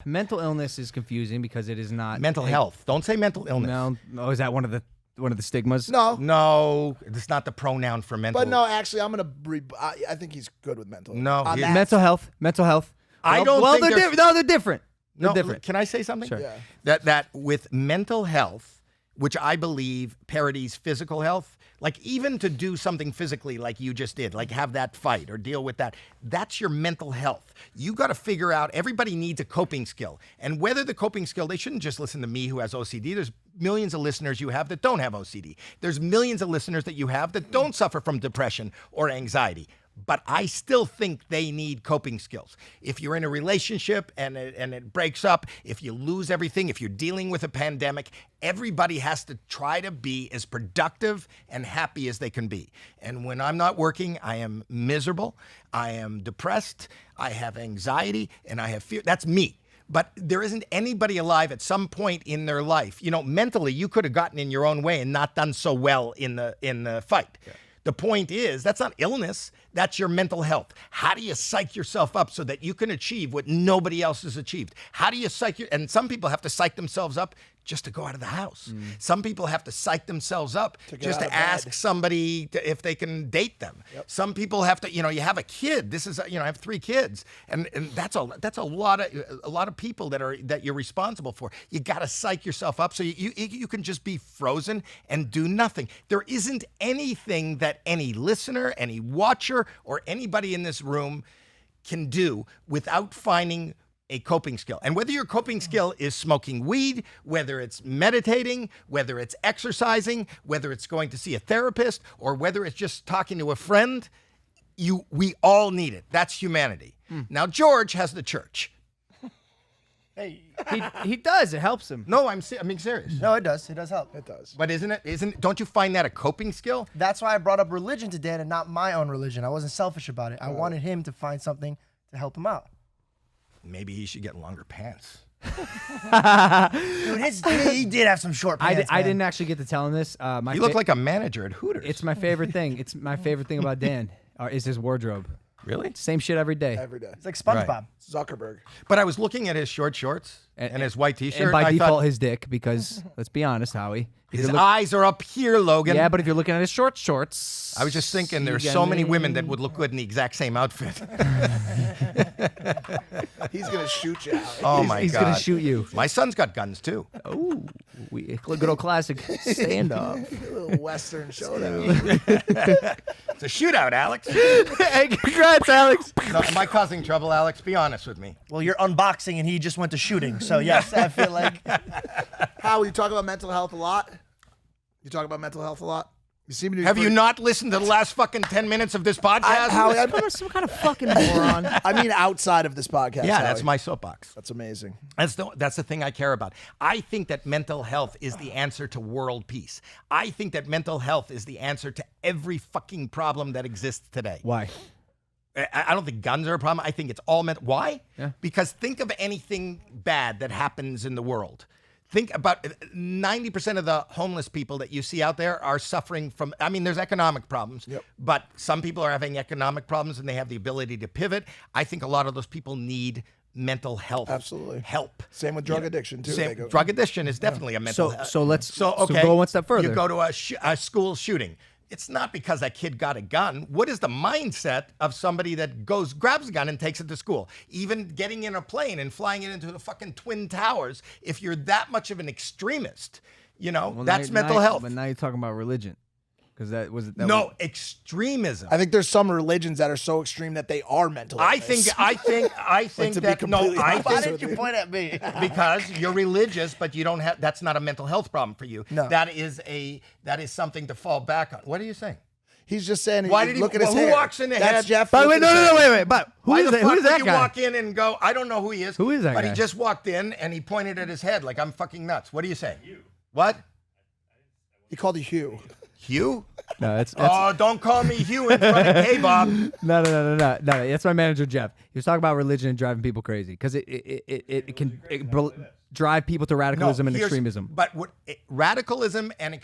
mental illness is confusing because it is not mental health. Don't say mental illness. No, is that one of the stigmas? No, it's not the pronoun for mental. But no, actually, I'm gonna. I think he's good with mental. No, mental health. I don't think they're different. No, They're different. Can I say something? Sure. Yeah. That with mental health, which I believe parodies physical health, like even to do something physically like you just did, like have that fight or deal with that, that's your mental health. You got to figure out, everybody needs a coping skill. And whether the coping skill, they shouldn't just listen to me who has OCD. There's millions of listeners you have that don't have OCD. There's millions of listeners that you have that don't suffer from depression or anxiety. But I still think they need coping skills. If you're in a relationship and it breaks up, if you lose everything, if you're dealing with a pandemic, everybody has to try to be as productive and happy as they can be. And when I'm not working, I am miserable, I am depressed, I have anxiety, and I have fear. That's me. But there isn't anybody alive at some point in their life. You know, mentally, you could have gotten in your own way and not done so well in the fight. Yeah. The point is, that's not illness. That's your mental health. How do you psych yourself up so that you can achieve what nobody else has achieved? How do you and some people have to psych themselves up just to go out of the house. Some people have to psych themselves up just to ask somebody if they can date them. Yep. Some people have to, you have a kid. This is, I have 3 kids, and that's a lot of people that you're responsible for. You got to psych yourself up so you can just be frozen and do nothing. There isn't anything that any listener, any watcher, or anybody in this room can do without finding a coping skill. And whether your coping skill is smoking weed, whether it's meditating, whether it's exercising, whether it's going to see a therapist, or whether it's just talking to a friend, we all need it. That's humanity. Now, George has the church. Hey, he does. It helps him. No, I'm being serious. No, it does. It does help. It does. But don't you find that a coping skill? That's why I brought up religion to Dan and not my own religion. I wasn't selfish about it. I wanted him to find something to help him out. Maybe he should get longer pants. Dude, he did have some short pants. I didn't actually get to tell him this. You look like a manager at Hooters. It's my favorite thing. It's my favorite thing about Dan is his wardrobe. Really? Same shit every day. Every day. It's like SpongeBob. Right. Zuckerberg. But I was looking at his short shorts and his white T-shirt. And by I default, thought, his dick, because let's be honest, Howie. his eyes are up here, Logan. Yeah, but if you're looking at his shorts. I was just thinking there's so many women that would look good in the exact same outfit. He's going to shoot you out. Oh, my God. He's going to shoot you. My son's got guns, too. Oh, good old classic stand-up. A little Western showdown. It's a shootout, Alex. Hey, congrats, Alex. No, am I causing trouble, Alex? Be honest with me. Well, you're unboxing and he just went to shooting. So, yes, I feel like... How, you talk about mental health a lot? You talk about mental health a lot? You seem to be Have you not listened to the last fucking 10 minutes of this podcast? I'm some kind of fucking moron. I mean, outside of this podcast. Yeah, Howie. that's my soapbox. That's amazing. That's the thing I care about. I think that mental health is the answer to world peace. I think that mental health is the answer to every fucking problem that exists today. Why? I don't think guns are a problem. I think it's all mental. Why? Yeah. Because think of anything bad that happens in the world. Think about 90% of the homeless people that you see out there are suffering from, there's economic problems, but some people are having economic problems and they have the ability to pivot. I think a lot of those people need mental health help. Same with drug addiction, too. Drug addiction is definitely a mental health. So let's go one step further. You go to a school shooting. It's not because that kid got a gun. What is the mindset of somebody that grabs a gun and takes it to school? Even getting in a plane and flying it into the fucking Twin Towers, if you're that much of an extremist, that's mental health. But now you're talking about religion. Because extremism. I think there's some religions that are so extreme that they are mental illness. I think Why did you point at me? Because you're religious, but you don't have. That's not a mental health problem for you. No. That is something to fall back on. What are you saying? He's just saying. Why did he? Look at his who hair. walks in the That's head? Jeff. But wait, wait. But who is that? Who is that you guy? Walk in and go, I don't know who he is. Who is that But guy? he just walked in and he pointed at his head like I'm fucking nuts. What are you saying? What? He called you Hugh. Hugh? No, that's don't call me Hugh in front of K-Bob. No. That's my manager, Jeff. He was talking about religion and driving people crazy because it can drive people to radicalism and extremism. But radicalism and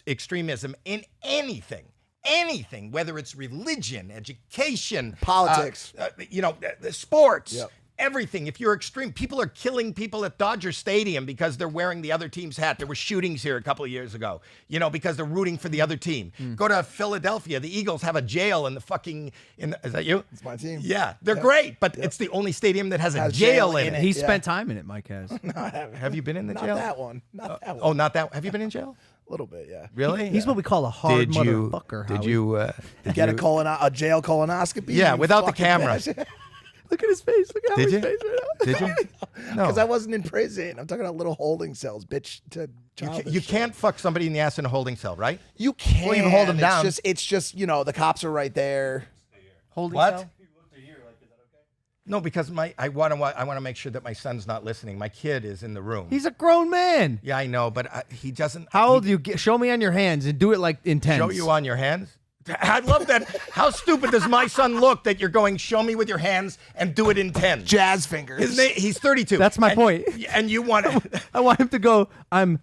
extremism in anything, whether it's religion, education, Politics, sports. Yep. everything. If you're extreme, people are killing people at Dodger Stadium because they're wearing the other team's hat. There were shootings here a couple of years ago, because they're rooting for the other team. Go to Philadelphia. The Eagles have a jail in the fucking, is that you? It's my team. Yeah, they're great, but it's the only stadium that has a jail in it. He spent time in it, Mike has. No, I haven't. Have you been in the Not jail? that one. Not that one. Oh, not that. Have you been in jail? A little bit, yeah. Really? He's what we call a hard motherfucker. Did Howie. you Get a jail colonoscopy? Yeah, you without the fucking camera. bastard. Look at his face. Look at Did his you? face right now. Did you? No. Because I wasn't in prison. I'm talking about little holding cells, bitch. To child You can't fuck somebody in the ass in a holding cell, right? You can't. Or even hold them down. It's just the cops are right there. Holding What? cell? No, because I want to make sure that my son's not listening. My kid is in the room. He's a grown man. Yeah, I know, but he doesn't. How old are you? Show me on your hands and do it like intense. Show you on your hands? I love that. How stupid does my son look that you're going, show me with your hands and do it in 10? Jazz fingers. His name, he's 32. That's my point. And you want to. I want him to go, I'm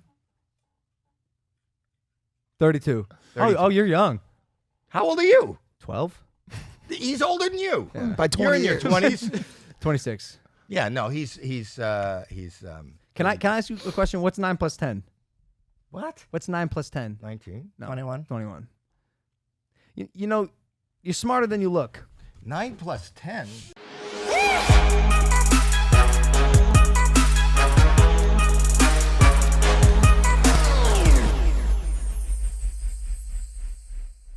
32. 32. Oh, you're young. How old are you? 12? He's older than you. By 20 You're in your years. 20s. 26. Yeah, no, he's. Can I ask you a question? What's 9 plus 10? What? What's 9 plus 10? 19. No, 21. 21. You're smarter than you look. 9 plus 10.